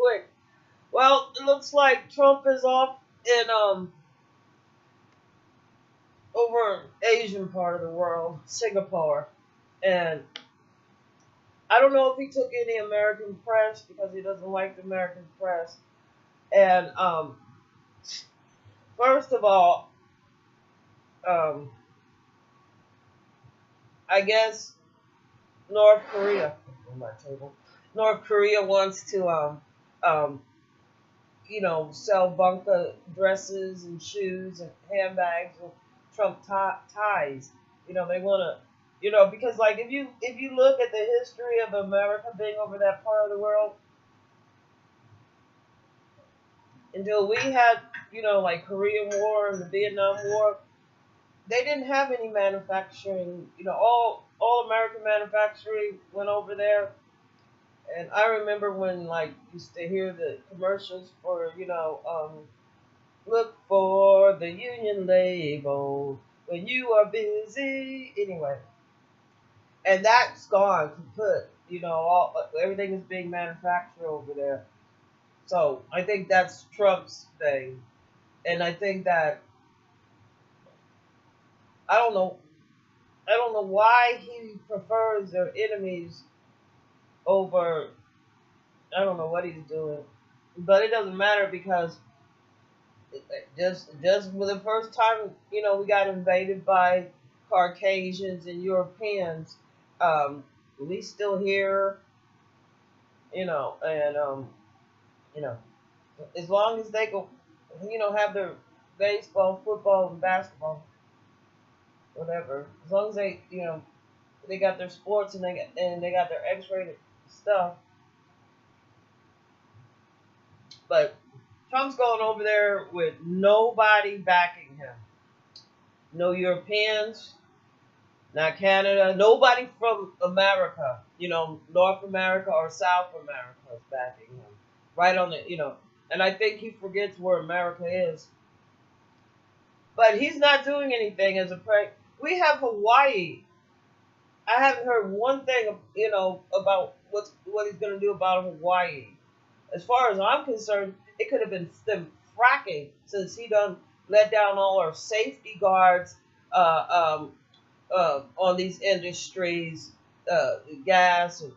quick. Well, it looks like Trump is off in over Asian part of the world, Singapore, and I don't know if he took any American press because he doesn't like the American press. And first of all, um, I guess North Korea on my table. North Korea wants to um, sell bunker dresses and shoes and handbags and Trump ties. They want to, because like if you look at the history of America being over that part of the world, until we had, like Korean War and the Vietnam War, they didn't have any manufacturing. All American manufacturing went over there. And I remember when like used to hear the commercials for look for the union label when you are busy. Anyway, and that's gone kaput. Everything is being manufactured over there. So I think that's Trump's thing, and I think that I don't know. I don't know why he prefers their enemies over. I don't know what he's doing, but it doesn't matter because just for the first time, we got invaded by Caucasians and Europeans. We still here, and you know, as long as they go, have their baseball, football, and basketball, whatever. As long as they got their sports and they got their X-rated stuff. But Trump's going over there with nobody backing him. No Europeans, not Canada, nobody from America, North America or South America is backing him. Right on the. And I think he forgets where America is. But he's not doing anything as a prank. We have Hawaii. I haven't heard one thing, about what he's going to do about Hawaii. As far as I'm concerned, it could have been them fracking since he done let down all our safety guards on these industries, gas and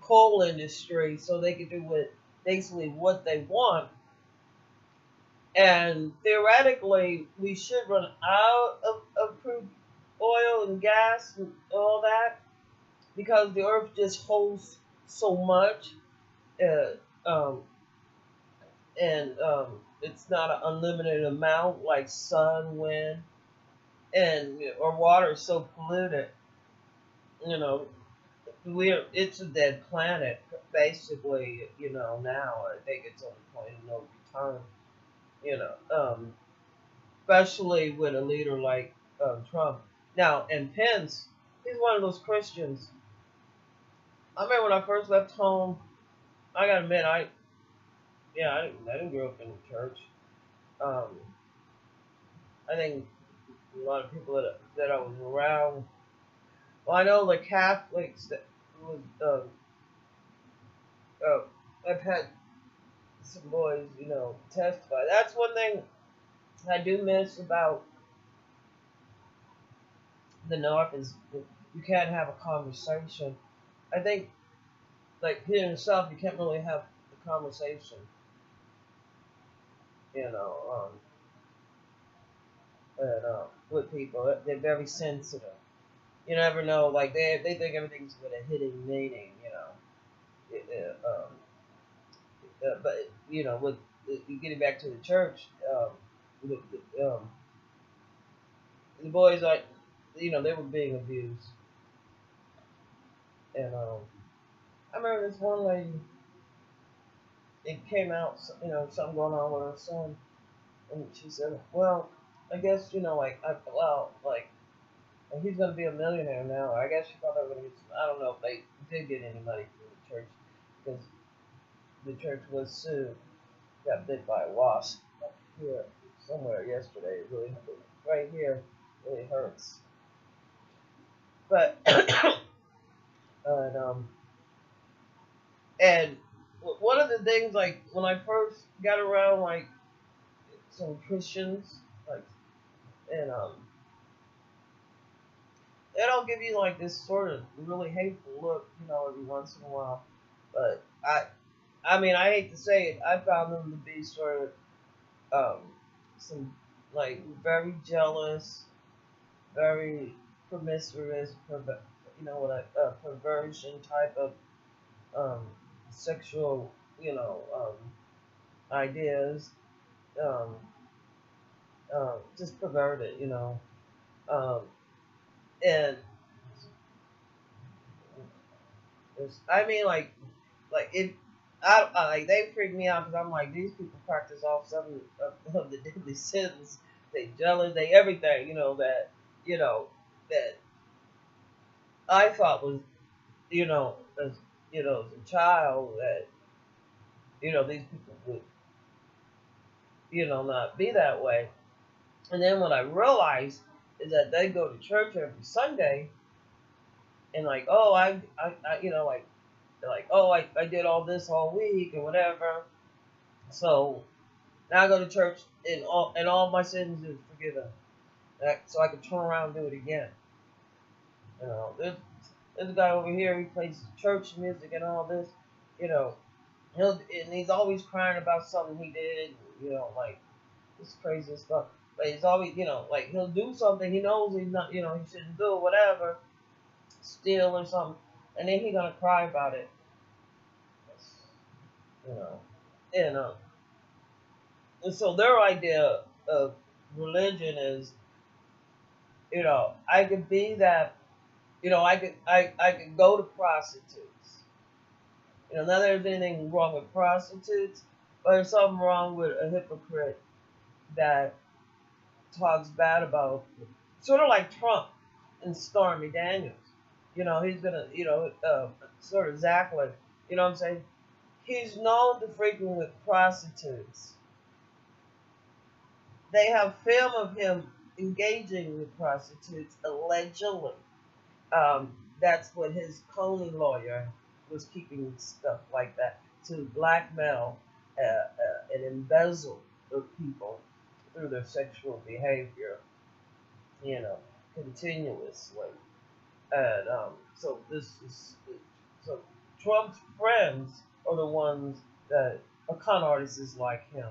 coal industry, so they could do basically what they want. And theoretically, we should run out of crude oil and gas and all that because the earth just holds so much. Uh, um, and it's not an unlimited amount like sun, wind, and or water is so polluted. You know, it's a dead planet basically. Now I think it's on the point of no return. You know, especially with a leader like Trump. Now, and Pence, he's one of those Christians. I remember when I first left home. I gotta admit, I didn't grow up in the church. Um, I think a lot of people that I was around. Well, I know the Catholics that was. I've had some boys, testify. That's one thing I do miss about the North is that you can't have a conversation. I think, like here in the South, you can't really have a conversation. You know, with people, they're very sensitive. You never know, like they think everything's with a hidden meaning. But with getting back to the church, the, the boys are, they were being abused, and I remember this one lady. It came out, something going on with her son, and she said, "Well, I guess like he's gonna be a millionaire now. I guess she thought they were gonna get some. I don't know if they did get any money from the church because the church was sued, got bit by a wasp here somewhere yesterday. It really right here really hurts. But and one of the things like when I first got around like some Christians, like and it'll give you like this sort of really hateful look, every once in a while. But I mean, I hate to say it, I found them to be sort of some like very jealous, very promiscuous, what perversion type of um, sexual, ideas, um, just perverted, um, and I mean, like it. Like they freak me out because I'm like these people practice off some of the deadly sins. They jealous, they everything, you know that I thought was, as as a child that these people would not be that way. And then what I realized is that they go to church every Sunday and like, oh, like, oh, I did all this all week and whatever. So now I go to church and all my sins is forgiven. So I can turn around and do it again. There's a guy over here. He plays church music and all this. You know, he's always crying about something he did. Like this crazy stuff. But he's always, like he'll do something he knows he's not, he shouldn't do, whatever, steal or something, and then he's gonna cry about it. You know, and and so their idea of religion is, I could be that, I could go to prostitutes. Not that there's anything wrong with prostitutes, but there's something wrong with a hypocrite that talks bad about, sort of like Trump and Stormy Daniels. He's gonna, sort of Zachary. You know what I'm saying? He's known to frequent with prostitutes. They have film of him engaging with prostitutes, allegedly. That's what his Coney lawyer was keeping stuff like that to blackmail and embezzle the people through their sexual behavior, you know, continuously. And so so Trump's friends are the ones that are con artists like him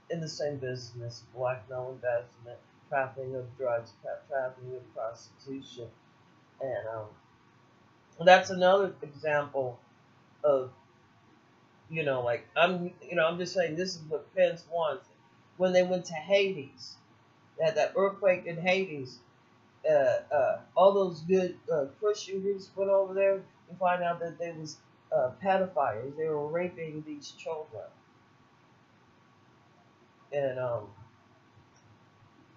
in the same business: blackmail, investment, trafficking of drugs, trafficking of prostitution, and that's another example of, like I'm just saying this is what Pence wants. When they went to Hades, they had that earthquake in Hades. All those good Christians went over there and find out that they was pedophiles. They were raping these children, and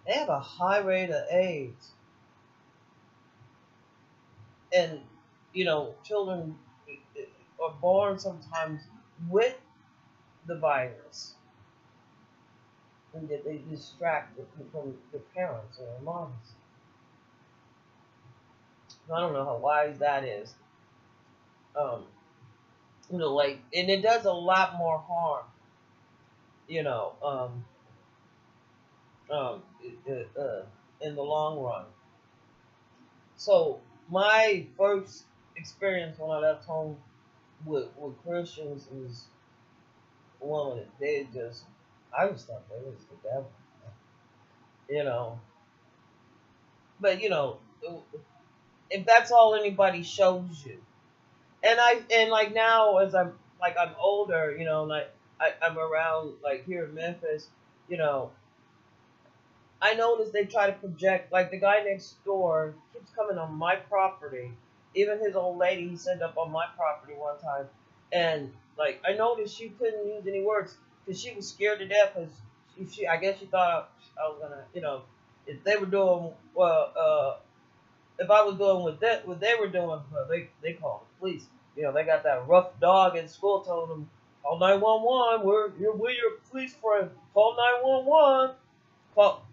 they have a high rate of AIDS. And children are born sometimes with the virus, and that they distract from their parents or their moms. I don't know how wise that is. Um, like, and it does a lot more harm. You know, um, um, in the long run. So my first experience when I left home with Christians is one that they just, I just thought they was the devil. You know, but if that's all anybody shows you, and like now as I'm older, like I'm around like here in Memphis, you know, I noticed they try to project, like the guy next door keeps coming on my property. Even his old lady, he sent up on my property one time, and like I noticed she couldn't use any words because she was scared to death. Because I guess she thought I was gonna, if they were doing well, if I was doing what they were doing, well, they called the police. They got that rough dog in school told them, call 911. We're your police friend. Call 911. Call.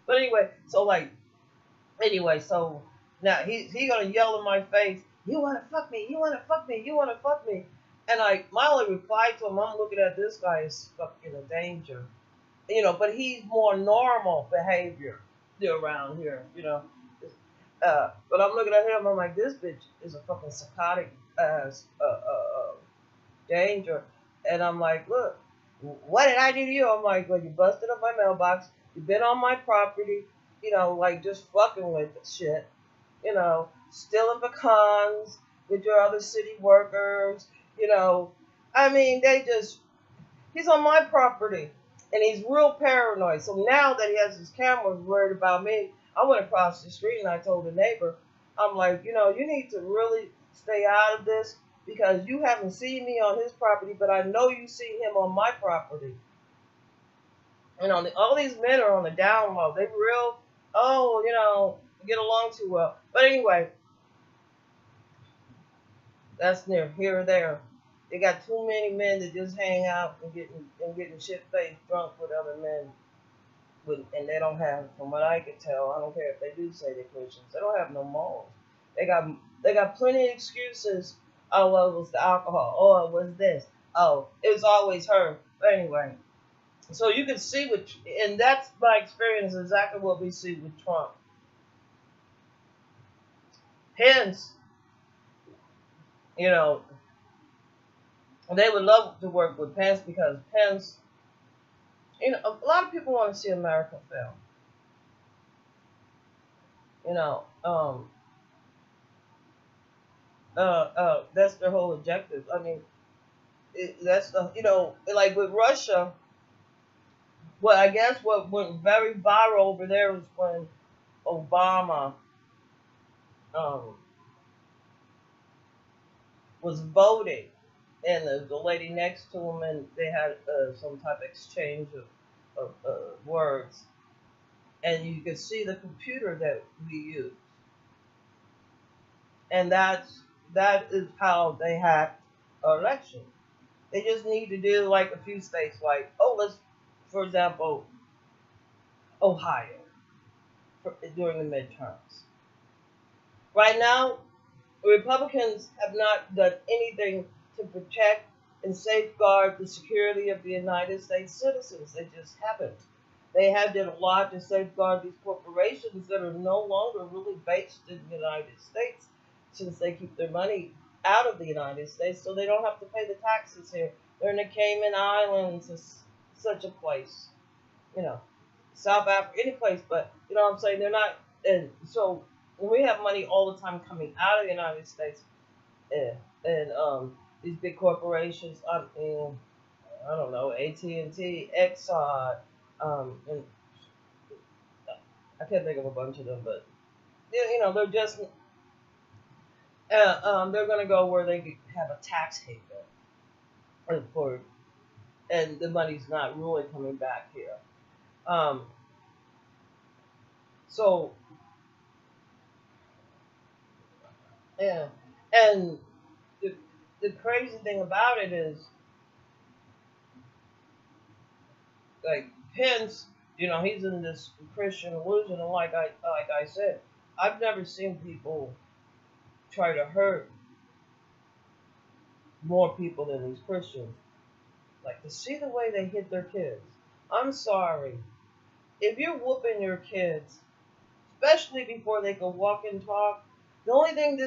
But so now he gonna yell in my face. You wanna fuck me? You wanna fuck me? You wanna fuck me? And like my only reply to him, I'm looking at this guy is fucking a danger. But he's more normal behavior around here. But I'm looking at him, I'm like, this bitch is a fucking psychotic ass danger. And I'm like, look, what did I do to you? I'm like, well, you busted up my mailbox, you've been on my property, like just fucking with shit, stealing pecans with your other city workers, you know. I mean, he's on my property and he's real paranoid. So now that he has his cameras worried about me, I went across the street and I told the neighbor, I'm like, you need to really stay out of this because you haven't seen me on his property, but I know you see him on my property. All these men are on the down low. They real, get along too well. But anyway, that's near here or there. They got too many men that just hang out and getting shit faced drunk with other men, and they don't have, from what I could tell, I don't care if they do say they're Christians, they don't have no morals. They got plenty of excuses. Oh well, it was the alcohol. Oh, it was this. Oh, it was always her. But anyway, so you can see and that's my experience exactly what we see with Trump. Hence, you know, they would love to work with Pence because Pence, a lot of people want to see America fail. That's their whole objective. I mean, that's like with Russia. Well, I guess what went very viral over there was when Obama um, was voting, and the lady next to him, and they had some type of exchange of words, and you could see the computer that we use, and that is how they hacked our election. They just need to do like a few states, like for example, Ohio, during the midterms. Right now, Republicans have not done anything to protect and safeguard the security of the United States citizens. They just haven't. They have done a lot to safeguard these corporations that are no longer really based in the United States, since they keep their money out of the United States, so they don't have to pay the taxes here. They're in the Cayman Islands, such a place, South Africa, any place, but you know what I'm saying? They're not, and so when we have money all the time coming out of the United States, and these big corporations, I don't know, AT&T, Exxon, and I can't think of a bunch of them, but they're just they're gonna go where they have a tax haven, and the money's not really coming back here. Um, so yeah, and the crazy thing about it is, like Pence, he's in this Christian illusion, and like I said, I've never seen people try to hurt more people than these Christians. Like, to see the way they hit their kids. I'm sorry. If you're whooping your kids, especially before they can walk and talk, the only thing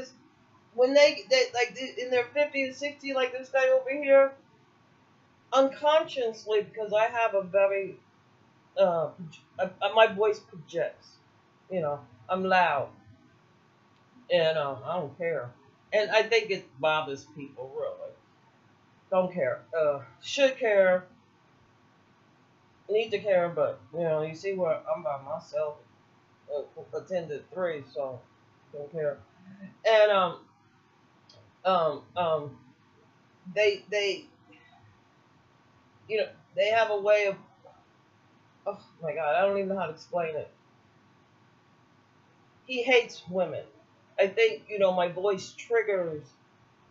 when they like in their 50s, 60, like this guy over here, unconsciously, because I have a very my voice projects. I'm loud, and I don't care, and I think it bothers people really. Don't care. Should care. Need to care, but you see where I'm by myself. Attended 3, so don't care. And um um they they have a way of, oh my god, I don't even know how to explain it. He hates women. I think my voice triggers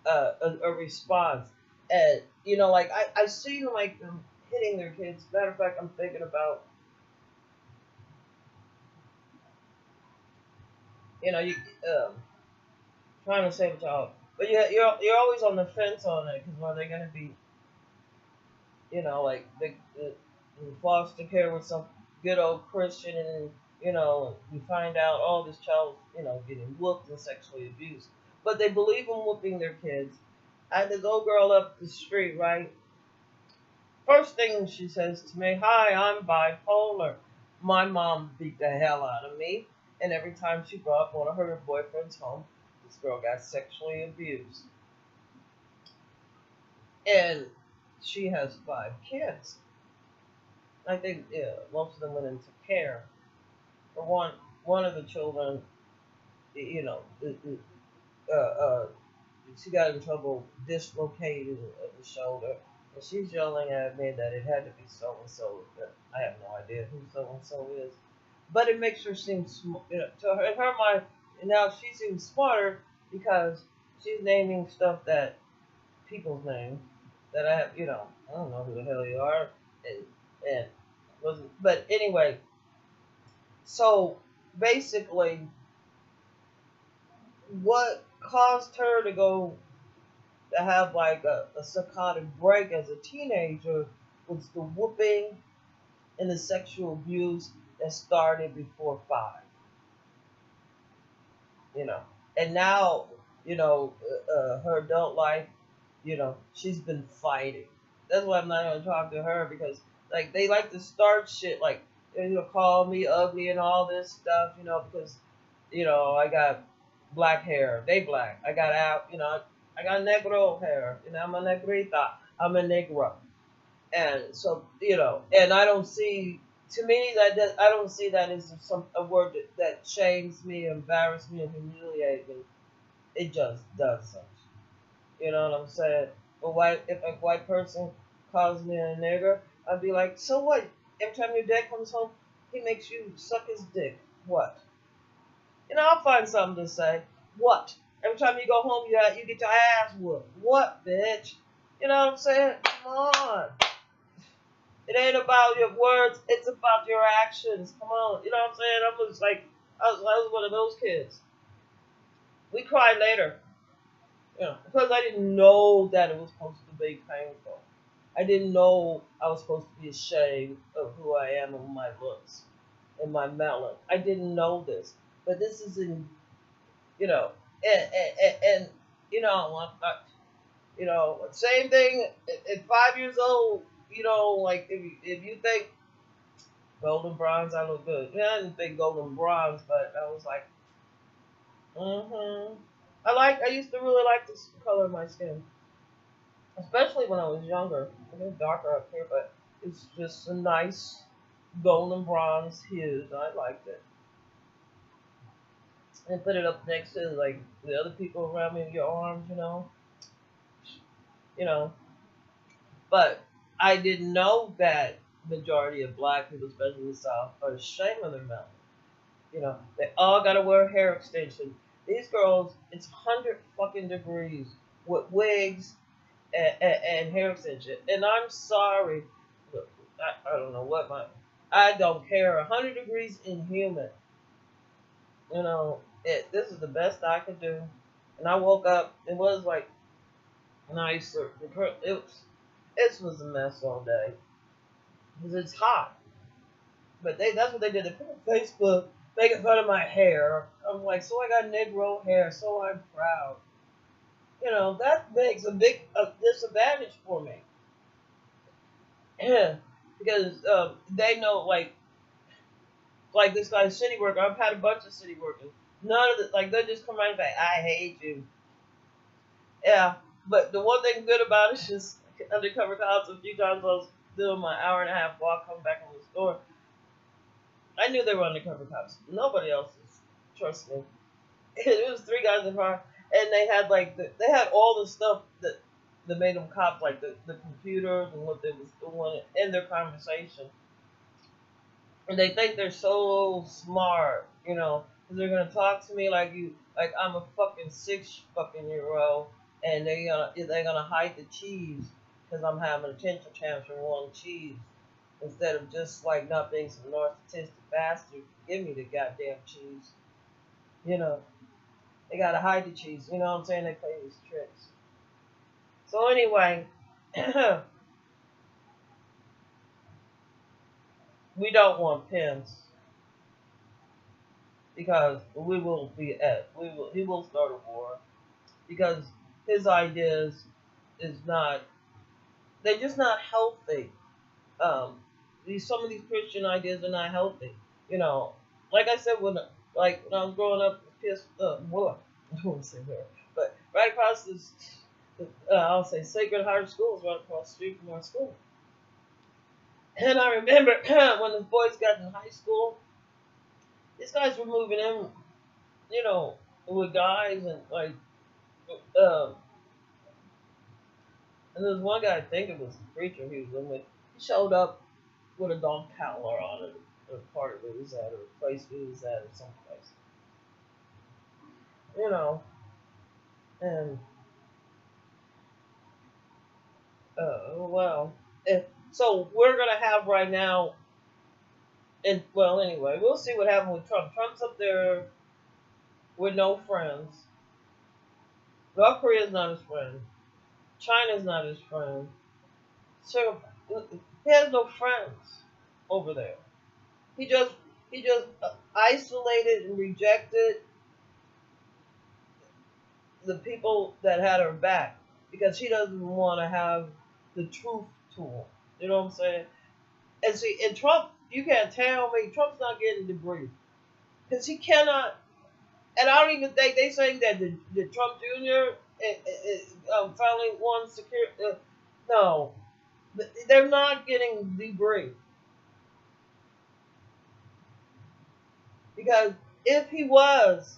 a response, and like I see like them hitting their kids. Matter of fact, I'm thinking about you trying to say it y'all. But you're always on the fence on it because are they gonna be, like the foster care with some good old Christian, and you find out all this child, getting whooped and sexually abused, but they believe in whooping their kids. I had this old girl up the street, right? First thing she says to me, "Hi, I'm bipolar." My mom beat the hell out of me, and every time she brought one of her boyfriends home, this girl got sexually abused. And she has 5 kids. I think, yeah, most of them went into care. But one of the children, you know, uh, uh, she got in trouble, dislocated the shoulder, and she's yelling at me that it had to be so and so. I have no idea who so and so is, but it makes her seem to her in her mind. And now she seems smarter because she's naming stuff that people's names that I have. I don't know who the hell you are, and wasn't. But anyway, so basically, what caused her to go to have like a psychotic break as a teenager was the whooping and the sexual abuse that started before 5. You know, and now her adult life. She's been fighting. That's why I'm not gonna talk to her because like they like to start shit like call me ugly and all this stuff. Because I got black hair. They black. I got out. I got negro hair. I'm a negrita. I'm a negro. And so and I don't see. To me, that I don't see that as a word that shames me, embarrass me, and humiliate me. It just doesn't. You know what I'm saying? If a white person calls me a nigger, I'd be like, so what? Every time your dad comes home, he makes you suck his dick. What? I'll find something to say. What? Every time you go home, you get your ass whooped. What, bitch? You know what I'm saying? Come on. It ain't about your words. It's about your actions. Come on. You know what I'm saying? I was one of those kids. We cried later. Because I didn't know that it was supposed to be painful. I didn't know I was supposed to be ashamed of who I am and my looks and my melon. I didn't know this. But this is in, you know, and same thing at 5 years old, like if you think golden bronze, I look good. Yeah, I didn't think golden bronze, but I was like, mm-hmm. I used to really like this color of my skin, especially when I was younger. It was darker up here, but it's just a nice golden bronze hue. I liked it. And put it up next to like the other people around me in your arms, you know. But I didn't know that majority of black people, especially in the South, are ashamed of their melanin. They all gotta wear hair extensions. These girls, it's 100 fucking degrees with wigs and hair extension. And I'm sorry, look, I don't know what I don't care. 100 degrees inhuman. This is the best I could do. And I woke up. It was like nice. It was a mess all day because it's hot. But that's what they did. They put on Facebook making fun of my hair. I'm like, so I got Negro hair, so I'm proud. That makes a big disadvantage for me. Because they know, like this guy's city worker. I've had a bunch of city workers. None of the, like, they just come around and say, I hate you. Yeah, but the one thing good about it is undercover cops. A few times I was doing my hour-and-a-half walk, coming back from the store. I knew they were undercover cops. Nobody else is. Trust me. It was 3 guys in the car, and they had they had all the stuff that made them cops, like the computers and what they was doing in their conversation. And they think they're so smart, because they're gonna talk to me like I'm a fucking 6 fucking year old, and they're gonna hide the cheese because I'm having a tantrum tantrum on cheese instead of just like not being some narcissistic bastard. Give me the goddamn cheese, you know. They gotta hide the cheese. You know what I'm saying? They play these tricks. So anyway, we don't want Pence because we will be at we will he will start a war because his ideas is not they're just not healthy. Some of these Christian ideas are not healthy. You know, like I said when I was growing up, what I don't want to say where, but right across this, I'll say Sacred Heart School is right across the street from our school. And I remember when the boys got in high school, these guys were moving in, you know, with guys and like, um, and there was one guy I think it was the preacher he was in with. He showed up with a dog collar on it, or part of it was at, or a place it was at, or someplace. You know, and well, so we're gonna have right now, and well, anyway, we'll see what happens with Trump. Trump's up there with no friends. North Korea's not his friend. China's not his friend. So he has no friends over there. He just isolated and rejected the people that had her back because he doesn't want to have the truth to him. You know what I'm saying? And see, and Trump, you can't tell me Trump's not getting debriefed because he cannot. And I don't even think they saying that the Trump Jr. Finally won secure. No, they're not getting debriefed because if he was,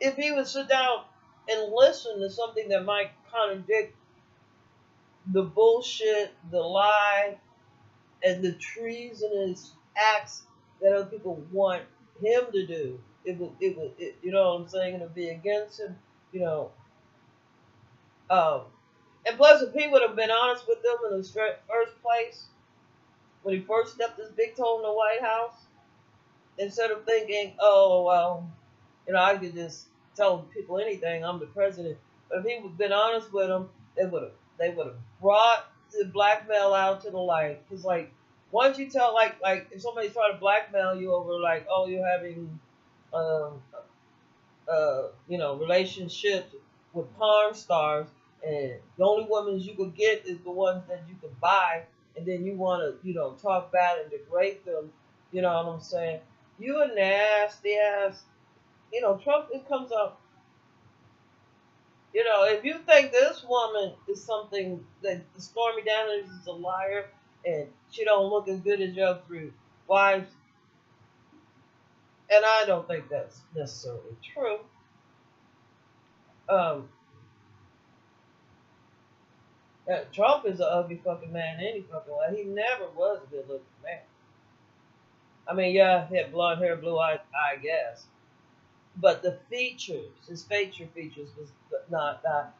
if he would sit down and listen to something that might contradict the bullshit, the lie, and the treasonous acts that other people want him to do, you know what I'm saying, it would be against him, you know. Um, and plus, if he would have been honest with them in the first place, when he first stepped his big toe in the White House, instead of thinking, oh, well, you know, I could just tell people anything, I'm the president. But if he would have been honest with them, they would have brought the blackmail out to the light. Because, like, once you tell, like if somebody's trying to blackmail you over, like, oh, you're having, um, you know, relationships with porn stars, and the only women you could get is the ones that you could buy, and then you want to, you know, talk bad and degrade them, you know what I'm saying? You a nasty ass, you know, Trump, it comes up, you know, if you think this woman is something that Stormy Daniels is a liar and she don't look as good as your three wives, and I don't think that's necessarily true. Um, Trump is an ugly fucking man any fucking way. He never was a good looking man. I mean, yeah, he had blonde hair, blue eyes, I guess. But the features, his facial features was not that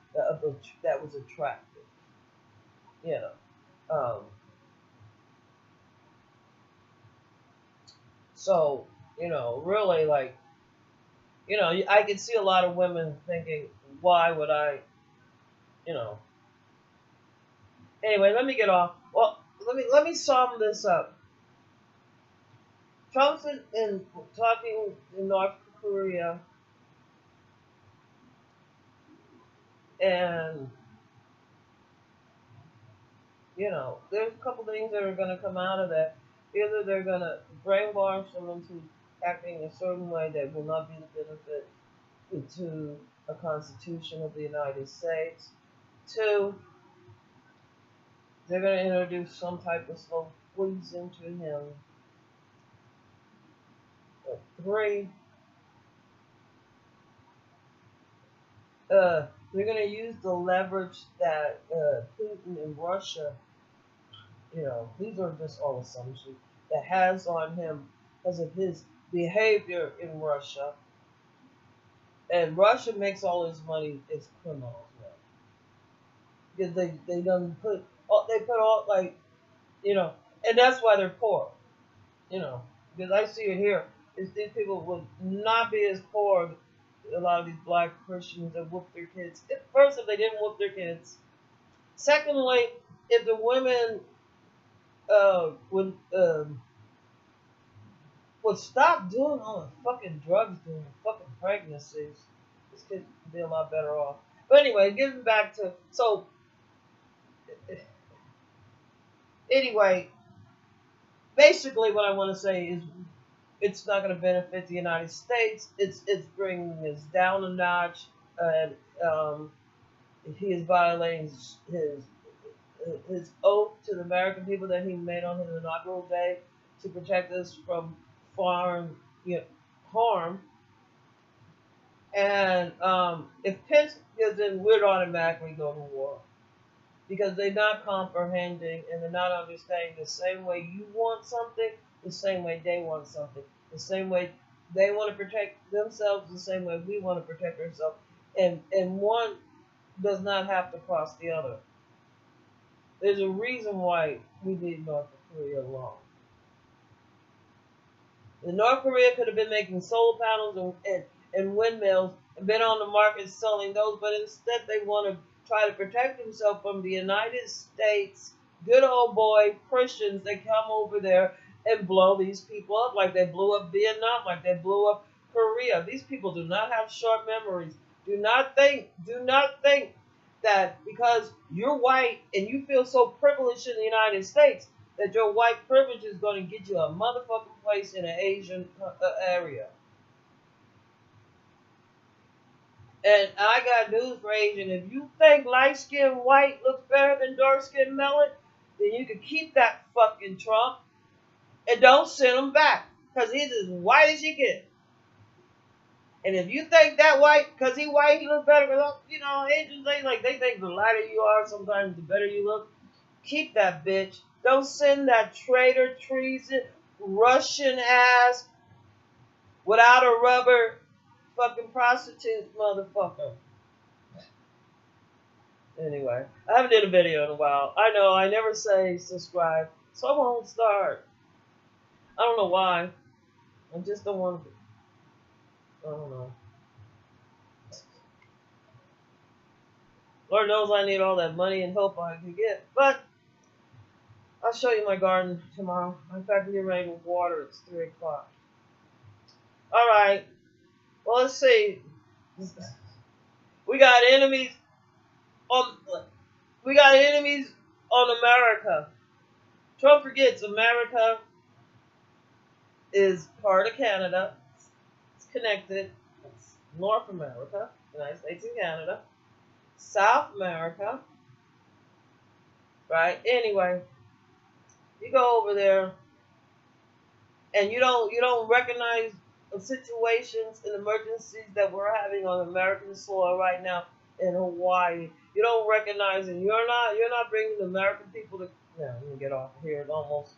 was attractive. You know. So, you know, really like, you know, I can see a lot of women thinking, why would I, you know. Anyway, let me get off. Well, let me sum this up. Trump's in talking in North Korea, and you know, there's a couple things that are going to come out of that. Either they're going to brainwash them into acting a certain way that will not be the benefit to a Constitution of the United States. Two, they're going to introduce some type of slow poison to him. Three, they're going to use the leverage that Putin and Russia, you know, these are just all assumptions, that has on him because of his behavior in Russia. And Russia makes all his money as criminals now. Because they done put they put all, like, you know, and that's why they're poor. You know, because I see it here. is these people would not be as poor. A lot of these black Christians that whoop their kids. First, if they didn't whoop their kids. Secondly, if the women would stop doing all the fucking drugs during fucking pregnancies, this kid would be a lot better off. But anyway, getting back to anyway, basically what I want to say is it's not going to benefit the United States. It's bringing us down a notch, and he is violating his oath to the American people that he made on his inaugural day to protect us from foreign harm. And if Pence gives in, we'd automatically go to war because they're not comprehending and they're not understanding the same way you want something, the same way they want something, the same way they want to protect themselves, the same way we want to protect ourselves, and one does not have to cross the other. There's a reason why we leave North Korea alone. And North Korea could have been making solar panels and windmills and been on the market selling those, but instead they want to try to protect themselves from the United States, good old boy Christians that come over there and blow these people up like they blew up Vietnam, like they blew up Korea. These people do not have short memories. Do not think that because you're white and you feel so privileged in the United States that your white privilege is going to get you a motherfucking place in an Asian area. And I got news for Asian. If you think light-skinned white looks better than dark-skinned melon, then you can keep that fucking Trump and don't send him back because he's as white as you get. And if you think that white, because he white, he looks better, because, Asians, they think the lighter you are, sometimes the better you look. Keep that bitch. Don't send that traitor, treason, Russian ass, without a rubber, fucking prostitute motherfucker. Anyway, I haven't did a video in a while. I know, I never say subscribe, so I won't start. I don't know why. I just don't want to. I don't know. Lord knows I need all that money and help I can get. But I'll show you my garden tomorrow. In fact, we're ready to water. It's 3 o'clock. Alright. Well, let's see. We got enemies on America. Trump forgets America is part of Canada. It's connected. It's North America, United States and Canada. South America. Right? Anyway, you go over there and you don't recognize the situations and emergencies that we're having on American soil right now in Hawaii. You don't recognize, and you're not bringing the American people to. Yeah, let me get off here. It almost